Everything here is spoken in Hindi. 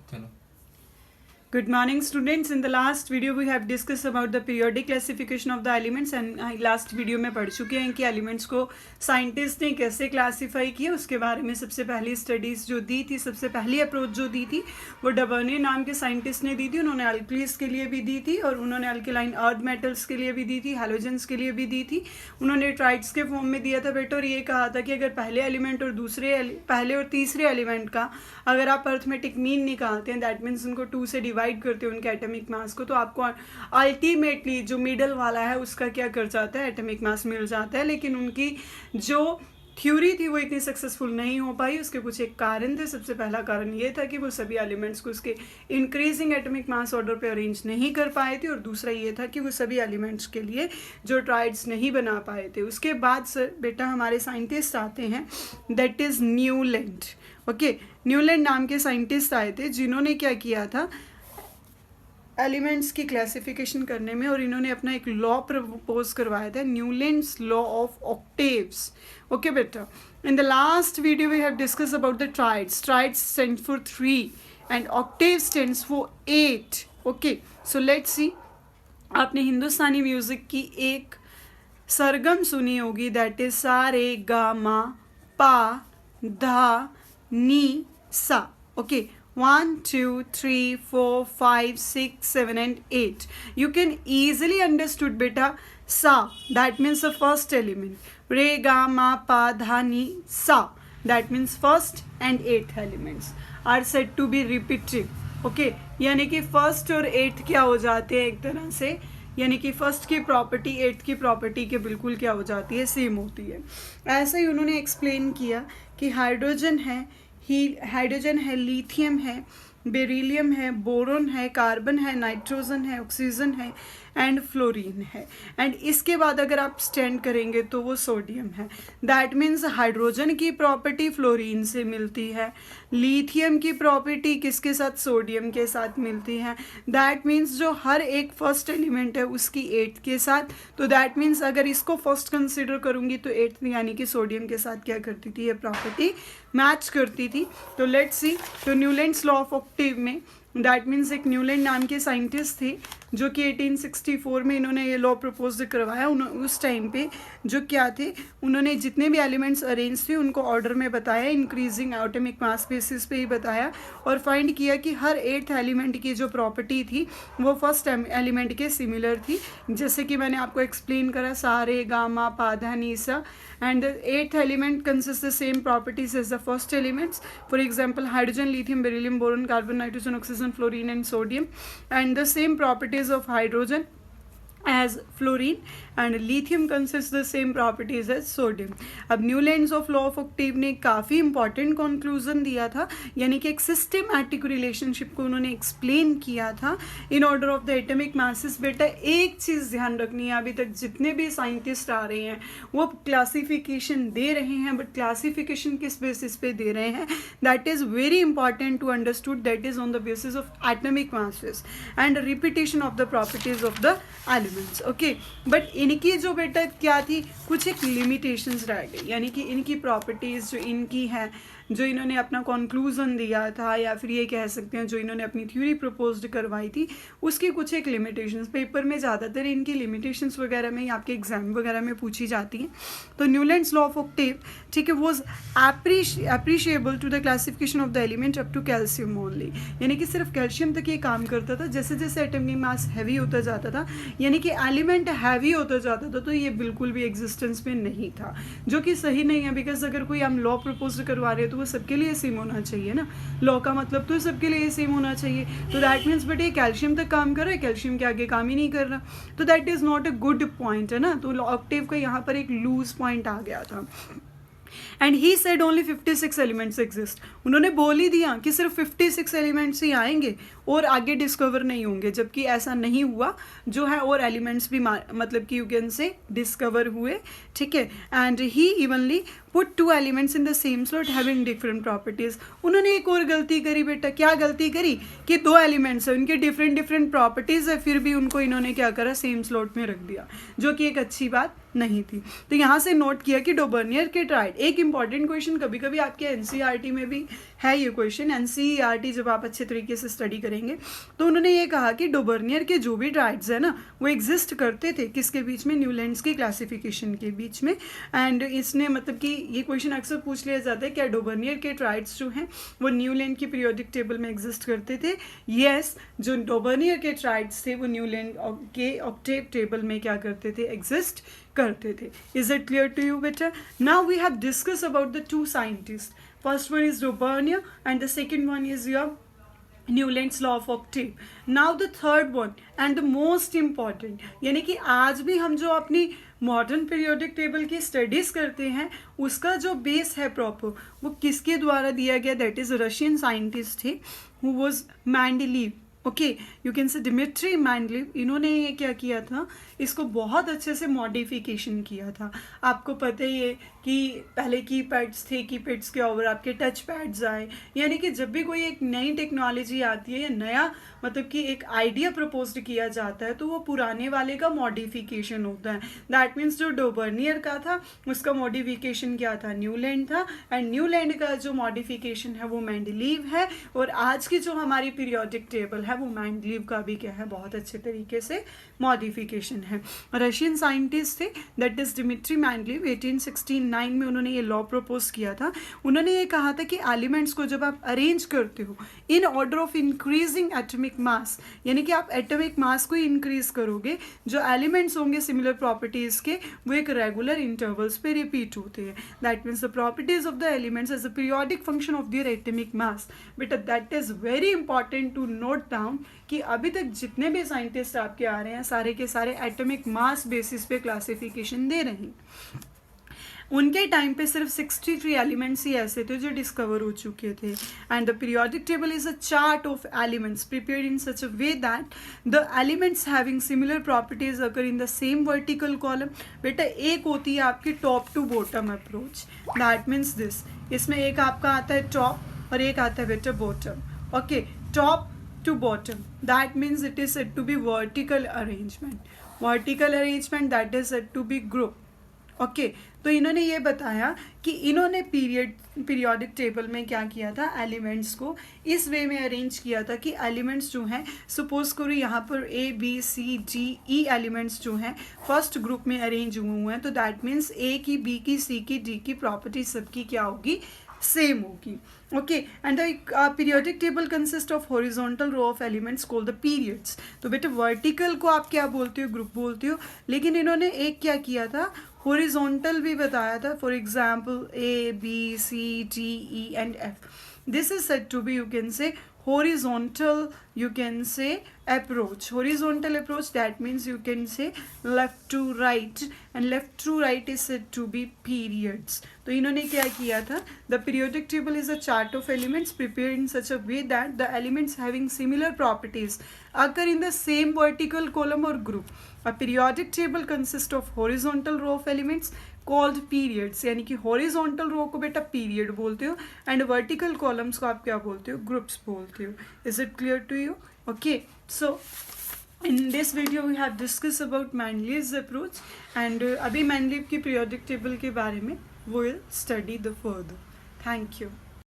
चलो Good morning students. In the last video we have discussed about the periodic classification of the elements and last video में पढ़ चुके हैं कि एलिमेंट्स को साइंटिस्ट ने कैसे क्लासीफाई किया, उसके बारे में सबसे पहली स्टडीज़ जो दी थी, सबसे पहली अप्रोच जो दी थी वो डबर्ने नाम के साइंटिस्ट ने दी थी। उन्होंने अल्कलीज के लिए भी दी थी और उन्होंने अल्केलाइन अर्थ मेटल्स के लिए भी दी थी, हैलोजेंस के लिए भी दी थी। उन्होंने ट्राइड्स के फॉर्म में दिया था बेटा, और ये कहा था कि अगर पहले एलिमेंट और पहले और तीसरे एलिमेंट का अगर आप अर्थमेटिक मीन निकालते हैं, दैट मीन्स उनको 2 से डिवाइड करते हैं उनके एटॉमिक मास को, तो आपको अल्टीमेटली जो मिडल वाला है उसका क्या कर जाता है, एटॉमिक मास मिल जाता है। लेकिन उनकी जो थ्योरी थी वो इतनी सक्सेसफुल नहीं हो पाई। उसके कुछ एक कारण थे। सबसे पहला कारण ये था कि वो सभी एलिमेंट्स को उसके इंक्रीजिंग एटॉमिक मास ऑर्डर पे अरेंज नहीं कर पाए थे, और दूसरा ये था कि वो सभी एलिमेंट्स के लिए जो ट्राइड्स नहीं बना पाए थे। उसके बाद सर बेटा हमारे साइंटिस्ट आते हैं, that is Newland. Okay, Newland नाम के साइंटिस्ट आए थे जिन्होंने क्या किया था एलिमेंट्स की क्लासिफिकेशन करने में, और इन्होंने अपना एक लॉ प्रपोज करवाया था, Newlands law of octaves. Okay बेटा, in the last video we have discuss about the triads. Triads stand for 3 and octave stands for 8। Okay, so let's see, आपने हिंदुस्तानी म्यूजिक की एक सरगम सुनी होगी, दैट इज सा रे गा मा पा धा नी सा। Okay, 1 2 3 4 5 6 7 and 8. You can easily understood beta sa, that means the first element. Re ga ma pa dha ni sa, that means first and 8th elements are said to be repetitive. Okay, यानी कि फर्स्ट और 8th क्या हो जाते हैं एक तरह से, यानी कि फर्स्ट की प्रॉपर्टी 8th की प्रॉपर्टी के बिल्कुल क्या हो जाती है, सेम होती है। ऐसा ही उन्होंने एक्सप्लेन किया कि हाइड्रोजन है, लिथियम है, बेरिलियम है, बोरोन है, कार्बन है, नाइट्रोजन है, ऑक्सीजन है एंड फ्लोरीन है। एंड इसके बाद अगर आप स्टैंड करेंगे तो वो सोडियम है। दैट मीन्स हाइड्रोजन की प्रॉपर्टी फ्लोरीन से मिलती है, लिथियम की प्रॉपर्टी किसके साथ, सोडियम के साथ मिलती है। दैट मीन्स जो हर एक फर्स्ट एलिमेंट है उसकी 8th के साथ, तो दैट मीन्स अगर इसको फर्स्ट कंसिडर करूँगी तो 8th यानी कि सोडियम के साथ क्या करती थी, ये प्रॉपर्टी मैच करती थी। तो लेट्स सी, तो न्यूलैंड्स लॉ ऑफ ऑक्टेव में दैट मीन्स एक न्यूलैंड नाम के साइंटिस्ट थे जो कि 1864 में इन्होंने ये लॉ प्रपोज करवाया। उस टाइम पे जो क्या थे, उन्होंने जितने भी एलिमेंट्स अरेंज थे उनको ऑर्डर में बताया, इंक्रीजिंग एटॉमिक मास बेसिस पे ही बताया, और फाइंड किया कि हर 8th एलिमेंट की जो प्रॉपर्टी थी वो फर्स्ट एलिमेंट के सिमिलर थी। जैसे कि मैंने आपको एक्सप्लेन करा, सा रे गा मा पा धा नी सा, and the 8th element consists the same properties as the first elements. For example, hydrogen, lithium, beryllium, boron, carbon, nitrogen, oxygen, fluorine and sodium, and the same properties of hydrogen as fluorine, and lithium consists the same properties as sodium. अब Newlands of law of Octave ने काफ़ी इंपॉर्टेंट कंक्लूजन दिया था, यानी कि एक सिस्टमैटिक रिलेशनशिप को उन्होंने एक्सप्लेन किया था in order of the atomic masses. बेटा एक चीज़ ध्यान रखनी है, अभी तक जितने भी साइंटिस्ट आ रहे हैं वो क्लासिफिकेशन दे रहे हैं, बट क्लासिफिकेशन किस बेसिस पे दे रहे हैं, that is very important to understood, that is on the basis of atomic masses and repetition of the properties of the elements. Okay, but इनकी जो बेटा क्या थी, कुछ एक लिमिटेशंस रह गई, यानी कि इनकी प्रॉपर्टीज़ जो इनकी है, जो इन्होंने अपना कंक्लूजन दिया था, या फिर ये कह सकते हैं जो इन्होंने अपनी थ्योरी प्रपोज्ड करवाई थी, उसकी कुछ एक लिमिटेशंस पेपर में ज़्यादातर इनकी लिमिटेशंस वगैरह में आपके एग्जाम वगैरह में पूछी जाती हैं। तो न्यूलैंड्स लॉ ऑफ ऑक्टेव, ठीक है, was appreciable to the classification of the element up to calcium only, यानी कि सिर्फ कैल्शियम तक ये काम करता था। जैसे जैसे एटॉमिक मास हैवी होता जाता था, यानी कि एलिमेंट हैवी होता जाता था, तो ये बिल्कुल भी एग्जिस्टेंस में नहीं था, जो कि सही नहीं है। बिकॉज अगर कोई हम लॉ प्रपोज करवा रहे हैं तो वो सबके लिए सेम होना चाहिए ना, लॉ का मतलब तो सबके लिए सेम होना चाहिए। तो दैट मीन्स बट ये कैल्शियम तक काम कर रहा है, कैल्शियम के आगे काम ही नहीं कर रहा, तो that is not a good point, है ना। तो ऑक्टेव का यहाँ पर एक लूज पॉइंट आ गया था। And he said only 56 elements exist, उन्होंने बोल ही दिया कि सिर्फ 56 एलिमेंट्स ही आएंगे और आगे डिस्कवर नहीं होंगे, जबकि ऐसा नहीं हुआ, जो है और एलिमेंट्स भी मतलब कि यूगन से डिस्कवर हुए, ठीक है। And he evenly put 2 elements in the same slot having different properties. उन्होंने एक और गलती करी बेटा, क्या गलती करी कि 2 एलिमेंट्स हैं, उनके डिफरेंट प्रॉपर्टीज़ है, फिर भी उनको इन्होंने क्या करा, सेम स्लॉट में रख दिया, जो कि एक अच्छी बात नहीं थी। तो यहाँ से नोट किया कि डोबर्नियर के ट्राइड, एक इंपॉर्टेंट क्वेश्चन कभी कभी आपके एनसीईआरटी में भी है ये क्वेश्चन, एनसीईआरटी जब आप अच्छे तरीके से स्टडी करेंगे तो उन्होंने ये कहा कि डोबर्नियर के जो भी ट्राइड्स है ना वो एग्जिस्ट करते थे किसके बीच में, न्यूलैंड्स की क्लासिफिकेशन के बीच में। एंड इसने मतलब कि ये क्वेश्चन अक्सर पूछ लिया जाता है क्या डोबर्नियर के ट्राइड्स जो हैं वो न्यूलैंड की पीरियोडिक टेबल में एग्जिस्ट करते थे। यस, जो डोबर्नियर के ट्राइड्स थे वो न्यूलैंड के ऑक्टेव टेबल में क्या करते थे, एग्जिस्ट करते थे। Is it clear to you बेटा? Now we have discuss about the two scientist, first one is Dobereiner and the second one is your Newlands law of octave. Now the third one and the most important, यानी कि आज भी हम जो अपनी मॉडर्न पीरियोडिक टेबल की स्टडीज़ करते हैं उसका जो बेस है प्रॉपर वो किसके द्वारा दिया गया, दैट इज़ रशियन साइंटिस्ट थे who was Mendeleev. Okay, you can से डिमिट्री मेंडलीव। इन्होंने ये क्या किया था, इसको बहुत अच्छे से मॉडिफिकेशन किया था। आपको पता ही है कि पहले कीपैड्स थे, कीपैड्स के ओवर आपके टच पैड्स आए, यानी कि जब भी कोई एक नई टेक्नोलॉजी आती है या नया मतलब कि एक आइडिया प्रपोज्ड किया जाता है तो वो पुराने वाले का मॉडिफिकेशन होता है। दैट मीन्स जो डोबर्नियर का था उसका मॉडिफिकेशन क्या था, न्यूलैंड था, एंड न्यूलैंड का जो मॉडिफिकेशन है वो मेंडलीव है, और आज की जो हमारी पीरियोडिक टेबल है वो मेंडलीव का भी क्या है, बहुत अच्छे तरीके से मॉडिफिकेशन है। रशियन साइंटिस्ट थे दैट इज डिमिट्री मेंडलीव, 1869 में उन्होंने ये लॉ प्रपोज किया था। उन्होंने ये कहा था कि एलिमेंट्स को जब आप अरेंज करते हो in order of increasing atomic mass, यानी कि आप एटॉमिक मास को इंक्रीज करोगे, जो एलिमेंट्स होंगे सिमिलर प्रॉपर्टीज के वो एक रेगुलर इंटरवल्स पे रिपीट होते हैं। That means the properties of the elements as a periodic function of their atomic mass. बेटा that is very important to note down कि अभी तक जितने भी साइंटिस्ट आपके आ रहे हैं सारे के सारे एटॉमिक मास बेसिस पे क्लासिफिकेशन दे रहे हैं। उनके टाइम पे सिर्फ 63 एलिमेंट्स ही ऐसे थे जो डिस्कवर हो चुके थे। And the periodic table is a chart of elements prepared in such a way that the elements having similar properties occur in the same vertical column. बेटा एक होती है आपकी top to bottom approach, that means this, इसमें एक आपका आता है टॉप और एक आता है बेटा bottom. Okay, top to bottom, that means it is said to be vertical arrangement, vertical arrangement that is said to be group. Okay, तो इन्होंने ये बताया कि इन्होंने पीरियोडिक टेबल में क्या किया था, एलिमेंट्स को इस वे में अरेंज किया था कि एलिमेंट्स जो हैं, सपोज करो यहाँ पर A B C D E elements जो हैं फर्स्ट ग्रुप में अरेंज हुए हैं, तो दैट मीन्स ए की, बी की, सी की, डी की प्रॉपर्टी सबकी क्या होगी, सेम होगी। Okay, and the periodic table consist of horizontal row of elements called the periods. तो बेटे वर्टिकल को आप क्या बोलते हो, ग्रुप बोलते हो, लेकिन इन्होंने एक क्या किया था, हॉरिजॉन्टल भी बताया था, for example A B C D E and F. This is said to be, you can say horizontal, you can say approach, horizontal approach, that means you can say left to right, and left to right is said to be periods. तो इन्होंने क्या किया था, the periodic table is a chart of elements prepared in such a way that the elements having similar properties occur in the same vertical column or group. A periodic table consists of horizontal row of elements called periods, यानी कि हॉरिजॉन्टल रो को बेटा पीरियड बोलते हो एंड वर्टिकल कॉलम्स को आप क्या बोलते हो, ग्रुप्स बोलते हो। Is it clear to you? Okay, so in this video we have discuss about Mendeleev's approach, and अभी मेंडलीव की पीरियोडिक टेबल के बारे में we will study the further. Thank you.